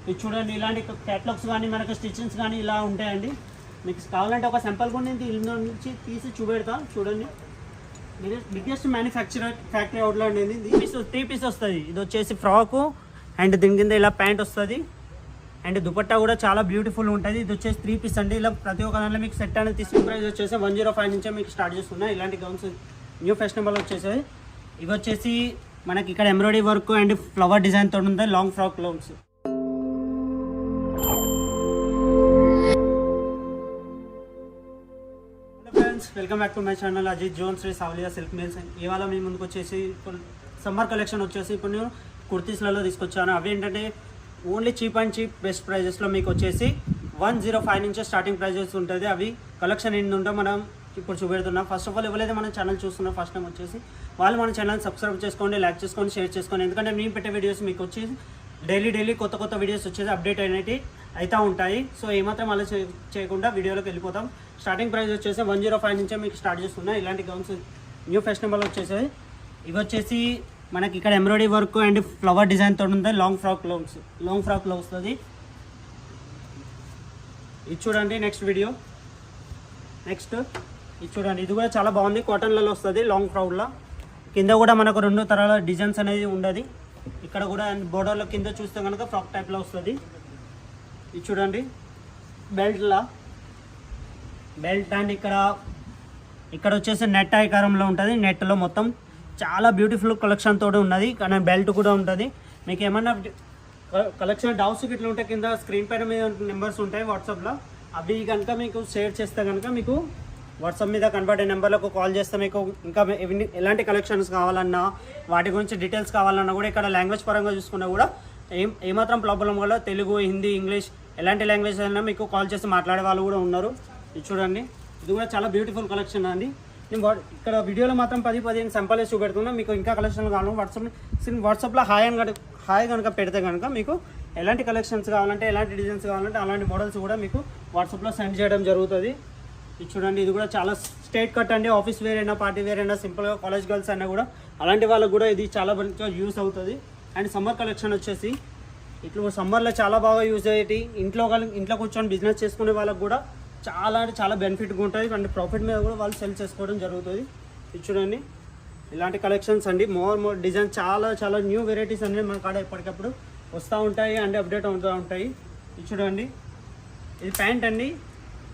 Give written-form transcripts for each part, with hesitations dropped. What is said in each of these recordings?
ఇది చూడండి, ఇలాంటి క్యాటలాగ్స్ కానీ మనకు స్టిచ్చింగ్స్ కానీ ఇలా ఉంటాయండి. మీకు కావాలంటే ఒక సింపుల్ కూడా నేను ఇల్లు నుంచి తీసి చూపెడతా. చూడండి, బిగ్గెస్ట్ మ్యానుఫ్యాక్చరర్ ఫ్యాక్టరీ అవుట్లెట్ అనేది త్రీ పీస్ వస్తుంది. ఇది వచ్చేసి ఫ్రాకు అండ్ దీని కింద ఇలా ప్యాంట్ వస్తుంది అండ్ దుపట్టా కూడా చాలా బ్యూటిఫుల్ ఉంటుంది. ఇది వచ్చేసి 3 పీస్ అండి. ఇలా ప్రతి ఒక్క దాంట్లో మీకు సెట్ అనేది తీసుకునే ప్రైస్ వచ్చేసి 105 నుంచే మీకు స్టార్ట్ చేస్తున్నా. ఇలాంటి గౌన్స్ న్యూ ఫ్యాషనబుల్ వచ్చేసాయి. ఇవి వచ్చేసి మనకి ఇక్కడ embroidery work and flower design తోటి ఉంటాయి. Long frock gowns. Welcome back to my channel Ajith zone Shri Savaliya silk mills. ఇవాళ మీ ముందుకు వచ్చేసి సమ్మర్ కలెక్షన్ వచ్చేసి ఇప్పుడు నేను కుర్తీస్లలో తీసుకొచ్చాను. అవి ఏంటంటే only cheap and cheap best ప్రైజెస్లో మీకు వచ్చేసి 105 నుంచే స్టార్టింగ్ ప్రైజెస్ ఉంటుంది. అవి కలెక్షన్ ఏంటి ఉంటే మనం ఇప్పుడు చూపెడుతున్నాం. ఫస్ట్ ఆఫ్ ఆల్ ఎవరైతే మన ఛానల్ చూస్తున్నారో ఫస్ట్ టైం వచ్చేసి వాళ్ళు మన ఛానల్ సబ్స్క్రైబ్ చేసుకోండి, లైక్ చేసుకోండి, షేర్ చేసుకోండి. ఎందుకంటే మేము పెట్టే వీడియోస్ మీకు వచ్చేసి డైలీ కొత్త వీడియోస్ వచ్చేసి అప్డేట్ అయినవి అవుతూ ఉంటాయి. సో ఏమాత్రం అలా చేయకుండా వీడియోలోకి వెళ్ళిపోతాం. స్టార్టింగ్ ప్రైస్ వచ్చేసి 105 నుంచే మీకు స్టార్ట్ చేస్తున్నాయి. ఇలాంటి గౌన్స్ న్యూ ఫ్యాషనబుల్ వచ్చేసాయి. ఇవి వచ్చేసి మనకి ఇక్కడ embroidery work and flower design తోటి ఉంటాయి. లాంగ్ ఫ్రాక్లో వస్తుంది. ఇది చూడండి నెక్స్ట్ వీడియో. నెక్స్ట్ ఇది చూడండి, ఇది కూడా చాలా బాగుంది. కాటన్లలో వస్తుంది లాంగ్ ఫ్రాక్లో. కింద కూడా మనకు 2 తరాల డిజైన్స్ అనేది ఉండదు. ఇక్కడ కూడా బోర్డర్లో కింద చూస్తే కనుక ఫ్రాక్ టైప్లో వస్తుంది. ఇది చూడండి బెల్ట్ అండ్ ఇక్కడ వచ్చేసి నెట్ ఆకారంలో ఉంటుంది. నెట్లో మొత్తం చాలా బ్యూటిఫుల్ కలెక్షన్ తోటి ఉన్నది. కానీ బెల్ట్ కూడా ఉంటుంది. మీకు ఏమన్నా కలెక్షన్ డౌట్స్ ఇట్లా ఉంటే కింద స్క్రీన్ పైన మీద నెంబర్స్ ఉంటాయి వాట్సాప్లో. అవి కనుక మీకు షేర్ చేస్తే కనుక మీకు వాట్సాప్ మీద కనబడే నెంబర్లకు కాల్ చేస్తే మీకు ఇంకా ఎలాంటి కలెక్షన్స్ కావాలన్నా వాటి గురించి డీటెయిల్స్ కావాలన్నా కూడా ఇక్కడ లాంగ్వేజ్ పరంగా చూసుకున్నా కూడా ఏమాత్రం ప్రాబ్లం వల్ల తెలుగు, హిందీ, ఇంగ్లీష్ ఎలాంటి లాంగ్వేజ్ అయినా మీకు కాల్ చేసి మాట్లాడే వాళ్ళు కూడా ఉన్నారు. ఇది చూడండి, ఇది కూడా చాలా బ్యూటిఫుల్ కలెక్షన్ అండి. నేను ఇక్కడ వీడియోలో మాత్రం 10-15 సింపుల్స్ చూపెడుతున్నా. మీకు ఇంకా కలెక్షన్లు కావాలి వాట్సాప్లో హాయ్ కనుక పెడితే కనుక మీకు ఎలాంటి కలెక్షన్స్ కావాలంటే ఎలాంటి డిజైన్స్ కావాలంటే అలాంటి మోడల్స్ కూడా మీకు వాట్సాప్లో సెండ్ చేయడం జరుగుతుంది. ఇది చూడండి, ఇది కూడా చాలా స్ట్రైట్ కట్ అండి. ఆఫీస్ వేర్ అయినా, పార్టీ వేర్ అయినా, సింపుల్గా కాలేజ్ గర్ల్స్ అయినా కూడా అలాంటి వాళ్ళకు కూడా ఇది చాలా బాగా యూస్ అవుతుంది. అండ్ సమ్మర్ కలెక్షన్ వచ్చేసి ఇట్లా సమ్మర్లో చాలా బాగా యూజ్ అయ్యేటి. ఇంట్లో కూర్చొని బిజినెస్ చేసుకునే వాళ్ళకు కూడా చాలా అంటే చాలా బెనిఫిట్గా ఉంటుంది. అండ్ ప్రాఫిట్ మీద కూడా వాళ్ళు సెల్ చేసుకోవడం జరుగుతుంది. ఇది చూడండి, ఇలాంటి కలెక్షన్స్ అండి. మోర్ డిజైన్ చాలా న్యూ వెరైటీస్ అనేది మన కాడ ఎప్పటికప్పుడు వస్తూ ఉంటాయి అండ్ అప్డేట్ అవుతూ ఉంటాయి. ఇది చూడండి, ఇది ప్యాంట్ అండి.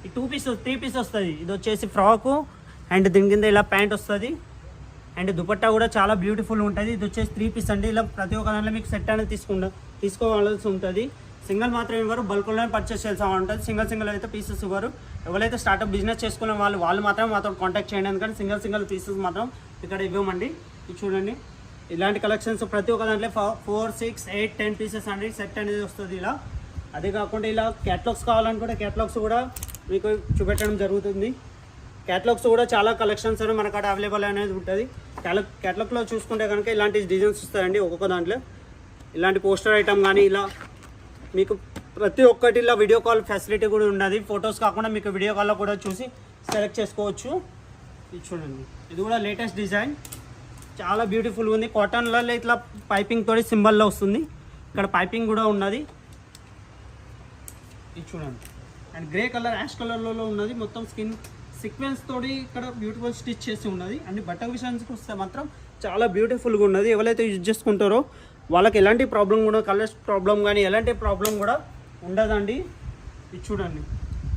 ఈ 3 పీస్ వస్తుంది. ఇది వచ్చేసి ఫ్రాకు అండ్ దీని కింద ఇలా ప్యాంట్ వస్తుంది అండ్ దుపట్టా కూడా చాలా బ్యూటిఫుల్ ఉంటుంది. ఇది వచ్చేసి 3 పీస్ అండి. ఇలా ప్రతి ఒక్క దాంట్లో మీకు సెట్ అనేది తీసుకోవాల్సి ఉంటుంది. సింగిల్ మాత్రం ఇవ్వరు, బల్క్లోనే పర్చేస్ చేయాల్సి ఉంటుంది. సింగిల్ అయితే పీసెస్ ఇవ్వరు. ఎవరైతే స్టార్ట్అప్ బిజినెస్ చేసుకునే వాళ్ళు మాత్రం మాతో కాంటాక్ట్ చేయండి. ఎందుకంటే సింగిల్ పీసెస్ మాత్రం ఇక్కడ ఇవ్వమండి. ఇది చూడండి, ఇలాంటి కలెక్షన్స్ ప్రతి ఒక్క దాంట్లో 4, 6, 8, 10 పీసెస్ అండి సెట్ అనేది వస్తుంది. ఇలా అదే కాకుండా ఇలా క్యాటలాగ్స్ కావాలనుకుంటే క్యాటలాగ్స్ కూడా మీకు చూపెట్టడం జరుగుతుంది. క్యాటలాగ్స్ కూడా చాలా కలెక్షన్స్ అని మనకు అవైలబుల్ అనేది ఉంటుంది. క్యాటలాగ్లో చూసుకుంటే కనుక ఇలాంటి డిజైన్స్ వస్తాయండి. ఒక్కొక్క దాంట్లో ఇలాంటి పోస్టర్ ఐటమ్ కానీ ఇలా మీకు ప్రతి ఒక్కటి ఇలా వీడియో కాల్ ఫెసిలిటీ కూడా ఉన్నది. ఫొటోస్ కాకుండా మీకు వీడియో కాల్లో కూడా చూసి సెలెక్ట్ చేసుకోవచ్చు. ఇది చూడండి, ఇది కూడా లేటెస్ట్ డిజైన్ చాలా బ్యూటిఫుల్గా ఉంది. కాటన్లో ఇట్లా పైపింగ్ తోటి సింబల్లో వస్తుంది. ఇక్కడ పైపింగ్ కూడా ఉన్నది. ఇది చూడండి, అండ్ గ్రే కలర్, యాష్ కలర్లో ఉన్నది. మొత్తం స్కిన్ సీక్వెన్స్ తోటి ఇక్కడ బ్యూటిఫుల్ స్టిచ్ చేసి ఉన్నది. అండ్ బట్ట విషయానికి వస్తే మాత్రం చాలా బ్యూటిఫుల్గా ఉన్నది. ఎవరైతే యూజ్ చేసుకుంటారో వాళ్ళకి ఎలాంటి ప్రాబ్లం కూడా, కలర్స్ ప్రాబ్లం కానీ ఎలాంటి ప్రాబ్లం కూడా ఉండదండి. ఇది చూడండి,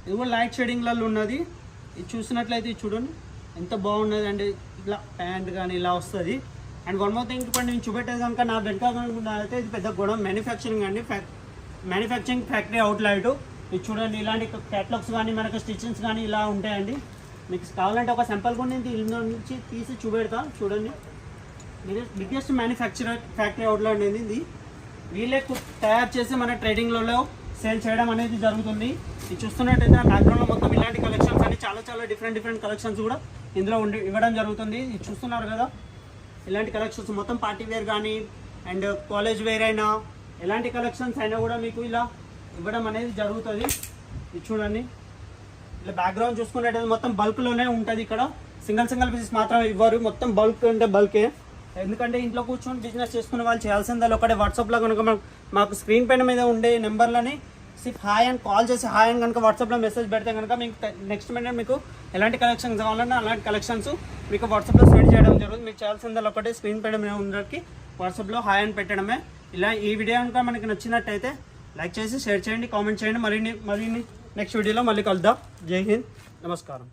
ఇది కూడా లైట్ షేడింగ్లలో ఉన్నది. ఇది చూసినట్లయితే ఇది చూడండి ఎంత బాగున్నది అండి. ఇట్లా ప్యాంట్ కానీ ఇలా వస్తుంది. అండ్ వన్ మోర్ థింగ్ ఇప్పుడు నేను చూపెట్టేది కనుక నా వెనక అయితే ఇది పెద్ద గొడవ మ్యానుఫ్యాక్చరింగ్ అండి. Manufacturing factory outlet. ఇది చూడండి, ఇలాంటి క్యాటలాగ్స్ కానీ మనకు స్టిచ్చింగ్స్ కానీ ఇలా ఉంటాయండి. మీకు కావాలంటే ఒక సింపుల్ కూడా నేను ఇల్లు నుంచి తీసి చూపెడతా. చూడండి, బిగ్గెస్ట్ మ్యానుఫ్యాక్చరర్ ఫ్యాక్టరీ అవుట్లెట్ అనేది ఇది. వీళ్ళే తయారు చేసి మన ట్రేడింగ్లలో సేల్ చేయడం అనేది జరుగుతుంది. ఇది చూస్తున్నట్టయితే బ్యాక్గ్రౌండ్లో మొత్తం ఇలాంటి కలెక్షన్స్ అని చాలా డిఫరెంట్ కలెక్షన్స్ కూడా ఇందులో ఇవ్వడం జరుగుతుంది. ఇది చూస్తున్నారు కదా, ఇలాంటి కలెక్షన్స్ మొత్తం పార్టీ వేర్ కానీ అండ్ కాలేజ్ వేర్ అయినా ఎలాంటి కలెక్షన్స్ అయినా కూడా మీకు ఇలా ఇవ్వడం అనేది జరుగుతుంది. ఇది చూడండి, ఇలా బ్యాక్గ్రౌండ్ చూసుకున్నట్టయితే మొత్తం బల్క్లోనే ఉంటుంది. ఇక్కడ సింగిల్ పీసెస్ మాత్రం ఇవ్వరు, మొత్తం బల్క్ అంటే బల్కే. ఎందుకంటే ఇంట్లో కూర్చొని బిజినెస్ చేసుకునే వాళ్ళు చేయాల్సింది ఒకటే వాట్సాప్లో కనుక మాకు స్క్రీన్ పైన మీద ఉండే నెంబర్లని సిర్ఫ్ హాయ్ అని కాల్ చేసి హాయ్ అని కనుక వాట్సాప్లో మెసేజ్ పెడితే కనుక మీకు నెక్స్ట్ మినిట్ మీకు ఎలాంటి కలెక్షన్స్ కావాలన్నా అలాంటి కలెక్షన్స్ మీకు వాట్సాప్లో సెండ్ చేయడం జరుగుతుంది. మీకు చేయాల్సింది ఒకటే స్క్రీన్ పైన మీద ఉండడానికి వాట్సాప్లో హాయ్ అని పెట్టడమే. ఇలా ఈ వీడియో కనుక మనకి నచ్చినట్టయితే లైక్ చేసి షేర్ చేయండి, కామెంట్ చేయండి. మరిన్ని నెక్స్ట్ వీడియోలో మళ్ళీ కలుద్దాం. జై హింద్, నమస్కారం.